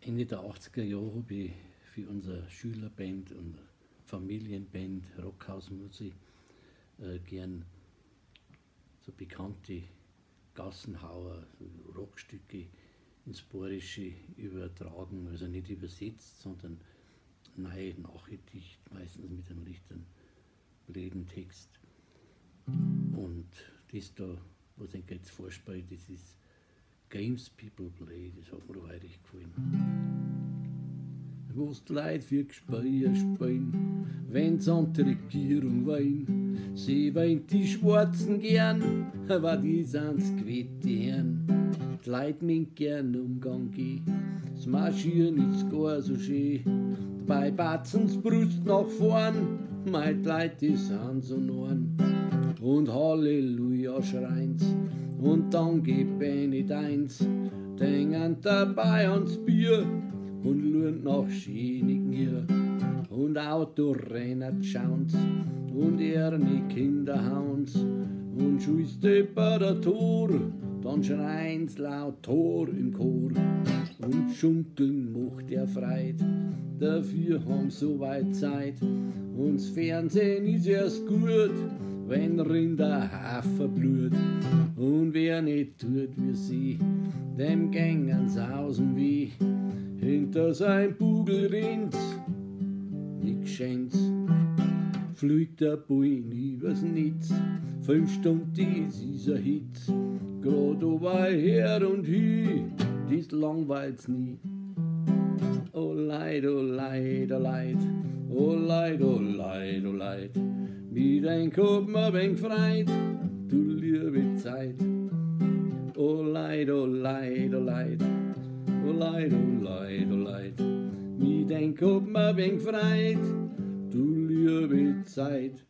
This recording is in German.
Ende der 80er Jahre habe ich für unsere Schülerband und Familienband Rockhausmusik gern so bekannte Gassenhauer, Rockstücke ins Bayerische übertragen, also nicht übersetzt, sondern neu nachgedicht, meistens mit einem richtigen blöden Text. Und das da, was ich jetzt vorspiele, das ist Games People Play, das hat mir da heute gefallen. Was die Leute für Gespeier spielen, wenn's an die Regierung wein. Sie weint die Schwarzen gern, aber die sind's gewählt, die Herren. Die Leute meinen gern Umgang gehen, das Marschieren ist gar so schön. Dabei batzen's Brust nach vorn, mein Leute, die sind so norn. Und Halleluja schreien's, und dann geht nicht eins, denken dabei ans Bier und schauen nach schönen Gier. Und Autorennen schauen's und ihre Kinder hauen's und schießt über der Tor, dann schreien's laut Tor im Chor. Und schunkeln macht der Freit, dafür haben so weit Zeit. Und das Fernsehen ist erst gut, wenn Rinderhafer blut. Und wer nicht tut wie sie, dem gängen's außen wie hinter sein Bugelrind, nix scheint's. Fliegt der Bullen übers Netz, 5 Stunden, das ist ein Hit. Grad ober her und hü, das langweilt's nie. Oh Leid, oh Leid, oh Leid, oh Leid, oh Leid, oh Leid. Mit ein Kopf mir wenig freit, du liebe Zeit. Oh Leid, oh Leid, oh Leid, oh Leid, oh Leid, oh Leid. Mit ein Kopf mir wenig freit, du liebe Zeit.